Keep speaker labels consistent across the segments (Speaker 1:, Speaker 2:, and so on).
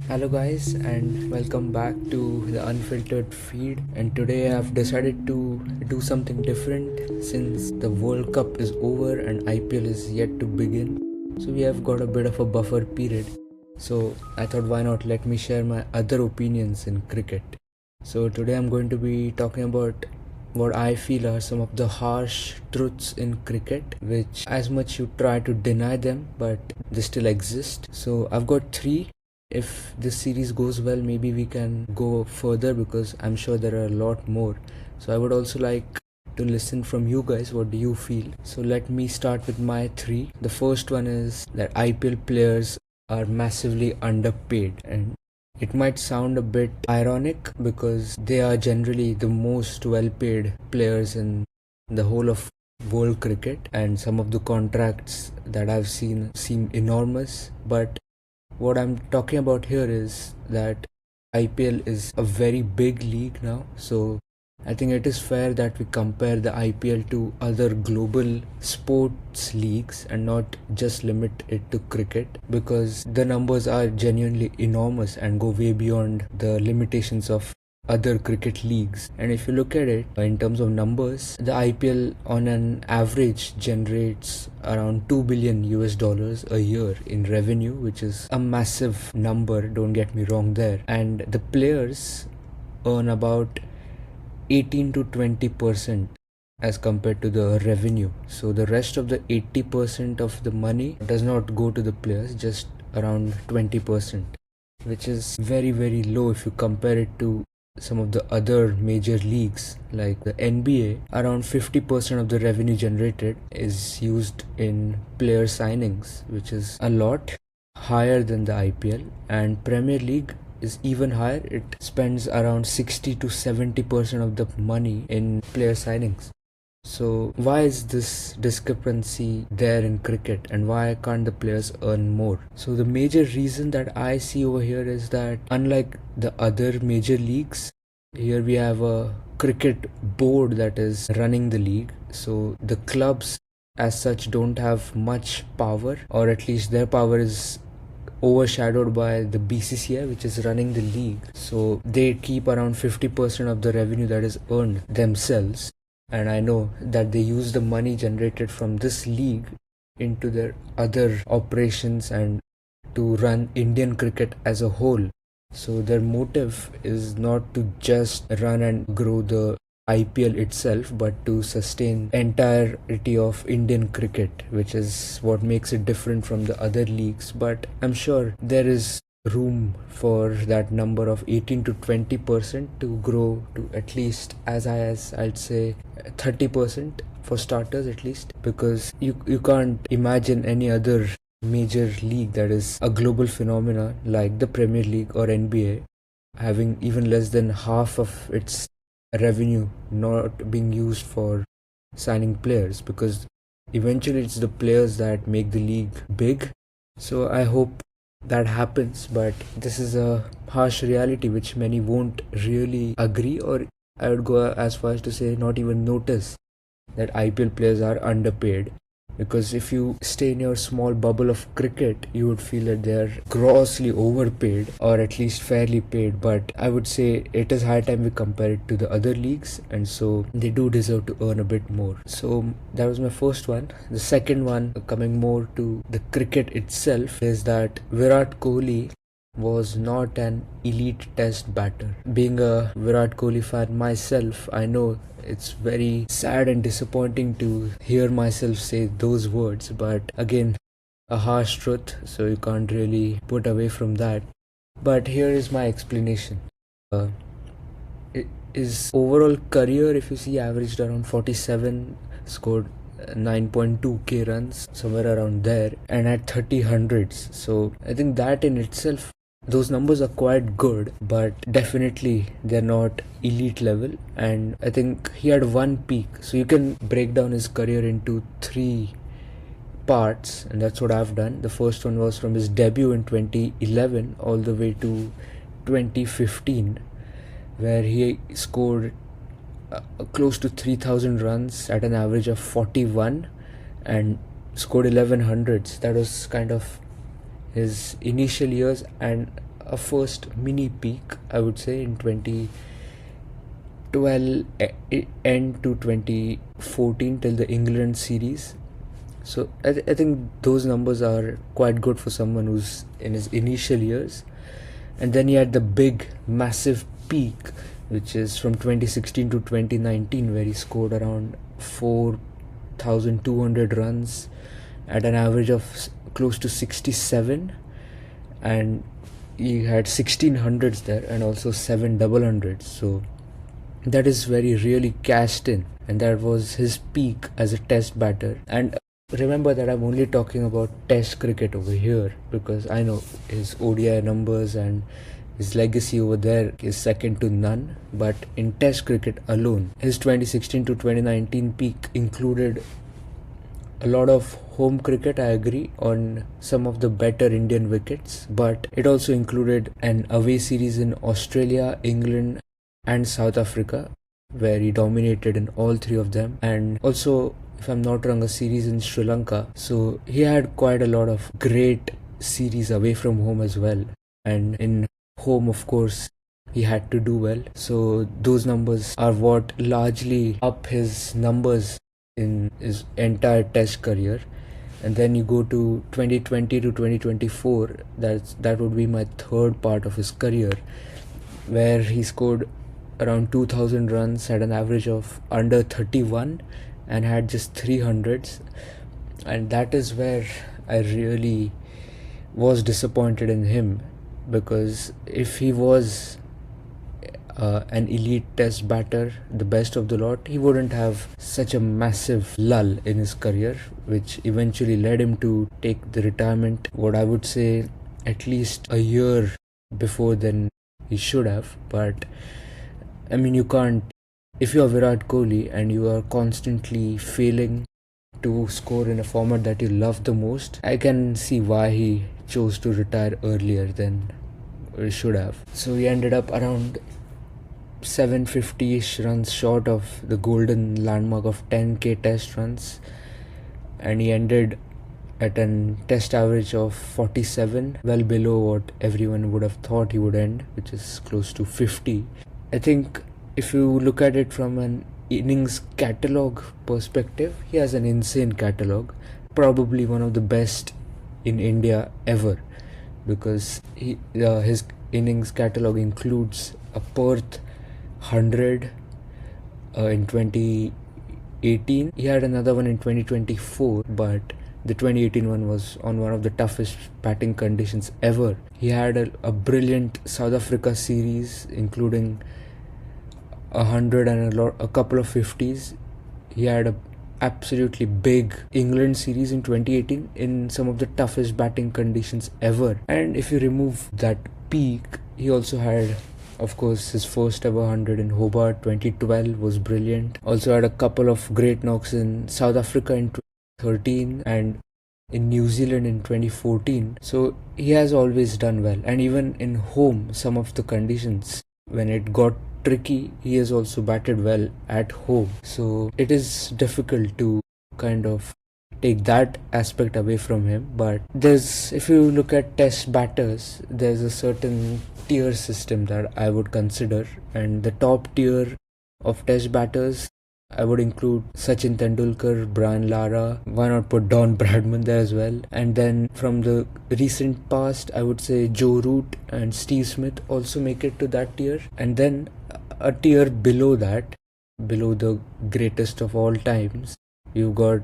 Speaker 1: Hello guys, and welcome back to the unfiltered feed. And today I've decided to do something different since the World Cup is over and IPL is yet to begin. So we have got a bit of a buffer period. So I thought, why not let me share my other opinions in cricket. So today I'm going to be talking about what I feel are some of the harsh truths in cricket, which as much you try to deny them, but they still exist. So I've got three. If this series goes well, maybe we can go further because I'm sure there are a lot more. So I would also like to listen from you guys. What do you feel? So let me start with my three. The first one is that IPL players are massively underpaid, and it might sound a bit ironic because they are generally the most well paid players in the whole of world cricket, and some of the contracts that I've seen seem enormous. But what I'm talking about here is that IPL is a very big league now, so I think it is fair that we compare the IPL to other global sports leagues and not just limit it to cricket, because the numbers are genuinely enormous and go way beyond the limitations of other cricket leagues. And if you look at it in terms of numbers, the IPL on an average generates around 2 billion US dollars a year in revenue, which is a massive number, don't get me wrong there. And the players earn about 18 to 20% as compared to the revenue. So the rest of the 80% of the money does not go to the players, just around 20%, which is very low if you compare it to some of the other major leagues like the NBA. Around 50% of the revenue generated is used in player signings, which is a lot higher than the IPL. And Premier League is even higher. It spends around 60 to 70% of the money in player signings. So why is this discrepancy there in cricket, and why can't the players earn more? So the major reason that I see over here is that unlike the other major leagues, here we have a cricket board that is running the league. So the clubs as such don't have much power, or at least their power is overshadowed by the BCCI, which is running the league. So they keep around 50% of the revenue that is earned themselves. And I know that they use the money generated from this league into their other operations and to run Indian cricket as a whole. So their motive is not to just run and grow the IPL itself, but to sustain entirety of Indian cricket, which is what makes it different from the other leagues. But I'm sure there is room for that number of 18 to 20% to grow to at least as high as, I'd say, 30% for starters at least, because you can't imagine any other major league that is a global phenomena like the Premier League or NBA having even less than half of its revenue not being used for signing players, because eventually it's the players that make the league big. So I hope that happens, but this is a harsh reality which many won't really agree, or I would go as far as to say not even notice, that IPL players are underpaid. Because if you stay in your small bubble of cricket, you would feel that they're grossly overpaid, or at least fairly paid. But I would say it is high time we compare it to the other leagues, and so they do deserve to earn a bit more. So that was my first one. The second one, coming more to the cricket itself, is that Virat Kohli was not an elite test batter. Being a Virat Kohli fan myself, I know it's very sad and disappointing to hear myself say those words, but again, a harsh truth, so you can't really put away from that. But here is my explanation. His overall career, if you see, averaged around 47, scored 9.2k runs, somewhere around there, and had 30 hundreds. So I think that in itself, those numbers are quite good, but definitely they're not elite level. And I think he had one peak. So you can break down his career into three parts, and that's what I've done. The first one was from his debut in 2011 all the way to 2015, where he scored close to 3000 runs at an average of 41 and scored 1100s. That was kind of his initial years, and a first mini peak, I would say, in 2012 end to 2014 till the England series. So I think those numbers are quite good for someone who's in his initial years. And then he had the big, massive peak, which is from 2016 to 2019, where he scored around 4,200 runs at an average of close to 67, and he had 16 hundreds there and also 7 double hundreds. So that is very really cashed in, and that was his peak as a test batter. And remember that I'm only talking about test cricket over here, because I know his ODI numbers and his legacy over there is second to none. But in test cricket alone, his 2016 to 2019 peak included a lot of home cricket, I agree, on some of the better Indian wickets, but it also included an away series in Australia, England and South Africa, where he dominated in all three of them, and also, if I'm not wrong, a series in Sri Lanka. So he had quite a lot of great series away from home as well, and in home, of course, he had to do well. So those numbers are what largely up his numbers in his entire test career. And then you go to 2020 to 2024, that would be my third part of his career, where he scored around 2,000 runs at an average of under 31 and had just 300s. And that is where I really was disappointed in him, because if he was an elite test batter, the best of the lot, he wouldn't have such a massive lull in his career, which eventually led him to take the retirement, what I would say, at least a year before than he should have. But I mean, you can't, if you are Virat Kohli and you are constantly failing to score in a format that you love the most, I can see why he chose to retire earlier than he should have. So he ended up around 750-ish runs short of the golden landmark of 10k test runs, and he ended at an test average of 47, well below what everyone would have thought he would end, which is close to 50. I think if you look at it from an innings catalogue perspective, he has an insane catalogue, probably one of the best in India ever, because his innings catalogue includes a Perth 100 in 2018. He had another one in 2024, but the 2018 one was on one of the toughest batting conditions ever. He had a brilliant South Africa series, including 100 and a couple of 50s. He had a absolutely big England series in 2018 in some of the toughest batting conditions ever. And if you remove that peak, he also had, of course, his first ever 100 in Hobart 2012 was brilliant. Also had a couple of great knocks in South Africa in 2013 and in New Zealand in 2014. So he has always done well. And even in home, some of the conditions, when it got tricky, he has also batted well at home. So it is difficult to kind of take that aspect away from him. But if you look at test batters, there's a certain tier system that I would consider, and the top tier of test batters, I would include Sachin Tendulkar, Brian Lara, why not put Don Bradman there as well. And then from the recent past, I would say Joe Root and Steve Smith also make it to that tier. And then a tier below that, below the greatest of all times, you've got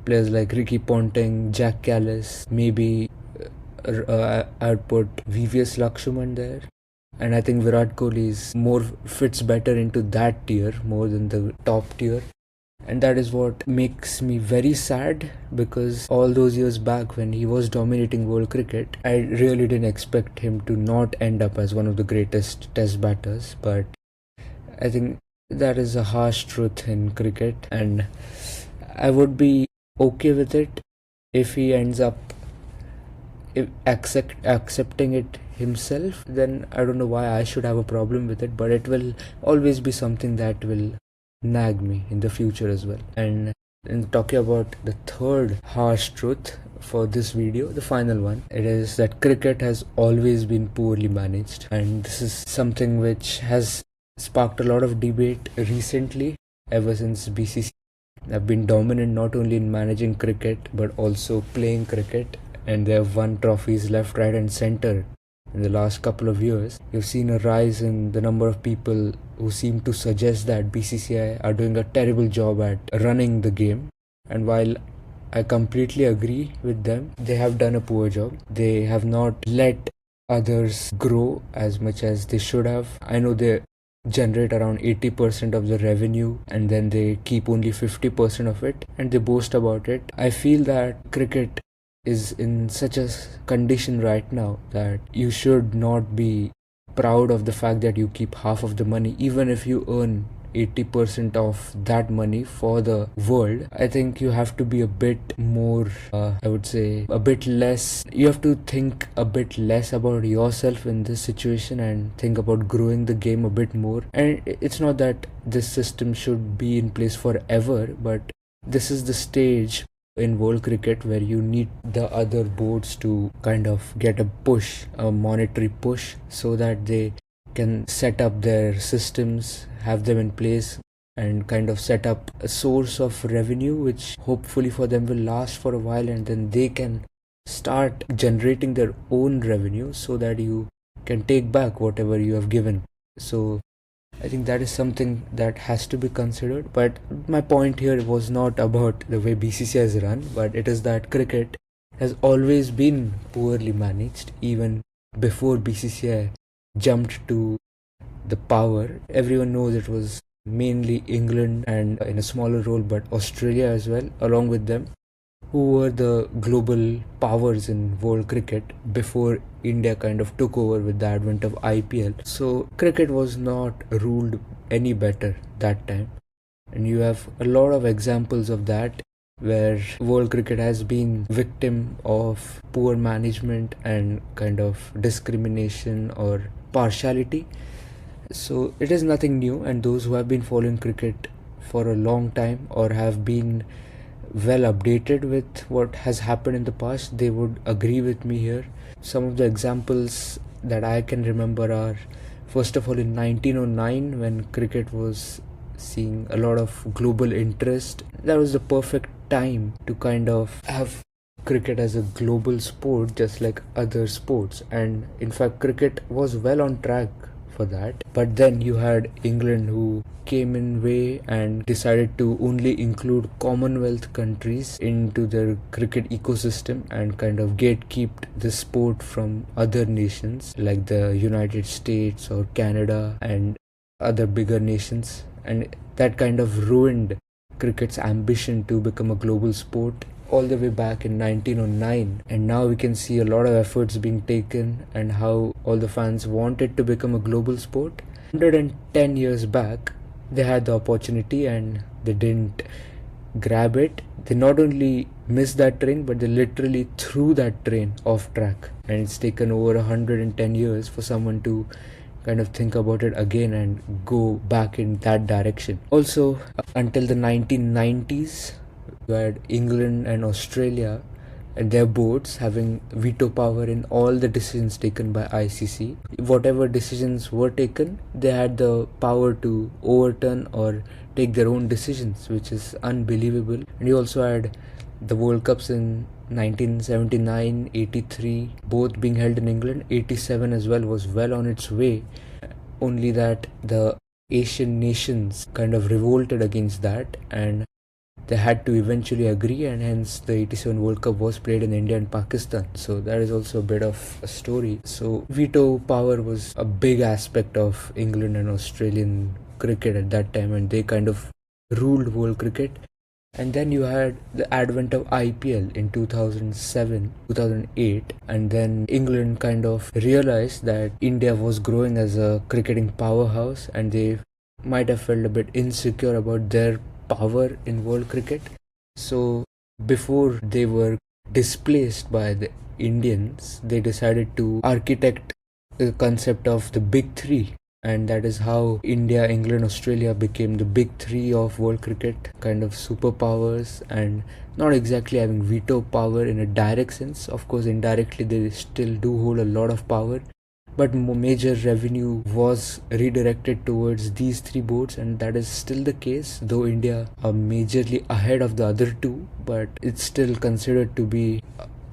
Speaker 1: players like Ricky Ponting, Jack Callis, maybe I'd put VVS Lakshman there. And I think Virat Kohli fits better into that tier more than the top tier. And that is what makes me very sad, because all those years back when he was dominating world cricket, I really didn't expect him to not end up as one of the greatest test batters. But I think that is a harsh truth in cricket, and I would be okay with it if he ends up accepting it himself. Then I don't know why I should have a problem with it, but it will always be something that will nag me in the future as well. And in talking about the third harsh truth, for this video, the final one. It is that cricket has always been poorly managed, and this is something which has sparked a lot of debate recently ever since BCCI have been dominant not only in managing cricket but also playing cricket, and they have won trophies left, right and center. In the last couple of years, you've seen a rise in the number of people who seem to suggest that BCCI are doing a terrible job at running the game. And while I completely agree with them, they have done a poor job. They have not let others grow as much as they should have. I know they generate around 80% of the revenue and then they keep only 50% of it and they boast about it. I feel that cricket is in such a condition right now that you should not be proud of the fact that you keep half of the money, even if you earn 80% of that money for the world. I think you have to be a bit more, I would say, a bit less. You have to think a bit less about yourself in this situation and think about growing the game a bit more. And it's not that this system should be in place forever, but this is the stage in world cricket where you need the other boards to kind of get a push, a monetary push, so that they can set up their systems, have them in place and kind of set up a source of revenue which hopefully for them will last for a while, and then they can start generating their own revenue so that you can take back whatever you have given. So I think that is something that has to be considered. But my point here was not about the way BCCI is run, but it is that cricket has always been poorly managed. Even before BCCI jumped to the power, everyone knows it was mainly England and in a smaller role, but Australia as well, along with them, who were the global powers in world cricket before India kind of took over with the advent of IPL. So cricket was not ruled any better that time. And you have a lot of examples of that where world cricket has been victim of poor management and kind of discrimination or partiality. So it is nothing new, and those who have been following cricket for a long time or have been well updated with what has happened in the past, they would agree with me here. Some of the examples that I can remember are, first of all, in 1909 when cricket was seeing a lot of global interest, that was the perfect time to kind of have cricket as a global sport just like other sports, and in fact cricket was well on track for that. But then you had England who came in way and decided to only include Commonwealth countries into their cricket ecosystem and kind of gatekept the sport from other nations like the United States or Canada and other bigger nations, and that kind of ruined cricket's ambition to become a global sport all the way back in 1909. And now we can see a lot of efforts being taken and how all the fans want it to become a global sport. 110 years back they had the opportunity and they didn't grab it. They not only missed that train, but they literally threw that train off track, and it's taken over 110 years for someone to kind of think about it again and go back in that direction. Also, until the 1990s, you had England and Australia and their boards having veto power in all the decisions taken by ICC. Whatever decisions were taken, they had the power to overturn or take their own decisions, which is unbelievable. And you also had the World Cups in 1979, 83, both being held in England. 87 as well was well on its way, only that the Asian nations kind of revolted against that and they had to eventually agree, and hence the 87 World Cup was played in India and Pakistan. So that is also a bit of a story. So veto power was a big aspect of England and Australian cricket at that time, and they kind of ruled world cricket. And then you had the advent of IPL in 2007, 2008, and then England kind of realized that India was growing as a cricketing powerhouse and they might have felt a bit insecure about their power in world cricket. So before they were displaced by the Indians, they decided to architect the concept of the big three. And that is how India, England, Australia became the big three of world cricket, kind of superpowers, and not exactly having veto power in a direct sense. Of course, indirectly, they still do hold a lot of power, but major revenue was redirected towards these three boards, and that is still the case, though India are majorly ahead of the other two, but it's still considered to be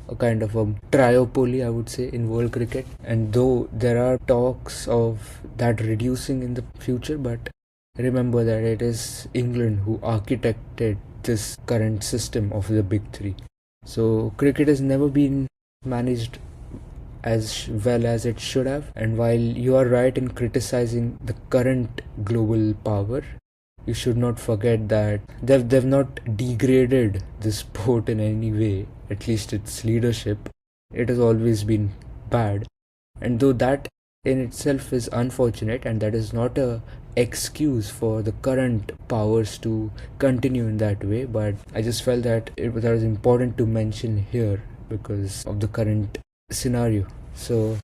Speaker 1: a kind of a triopoly, I would say, in world cricket. And though there are talks of that reducing in the future, but remember that it is England who architected this current system of the big three. So cricket has never been managed as well as it should have. And while you are right in criticizing the current global power, you should not forget that they've not degraded the sport in any way, at least its leadership. It has always been bad. And though that in itself is unfortunate, and that is not a excuse for the current powers to continue in that way, but I just felt that that was important to mention here because of the current scenario. So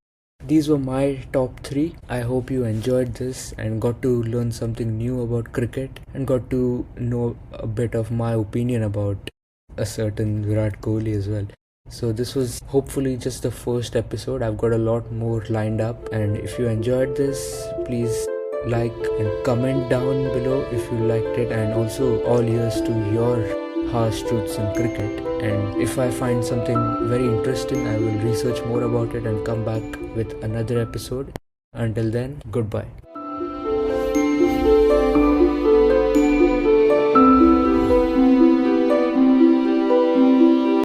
Speaker 1: these were my top 3. I hope you enjoyed this and got to learn something new about cricket and got to know a bit of my opinion about a certain Virat Kohli as well. So this was hopefully just the first episode. I've got a lot more lined up, and if you enjoyed this, please like and comment down below if you liked it, and also all ears to your harsh truths in cricket. And if I find something very interesting, I will research more about it and come back with another episode. Until then, goodbye.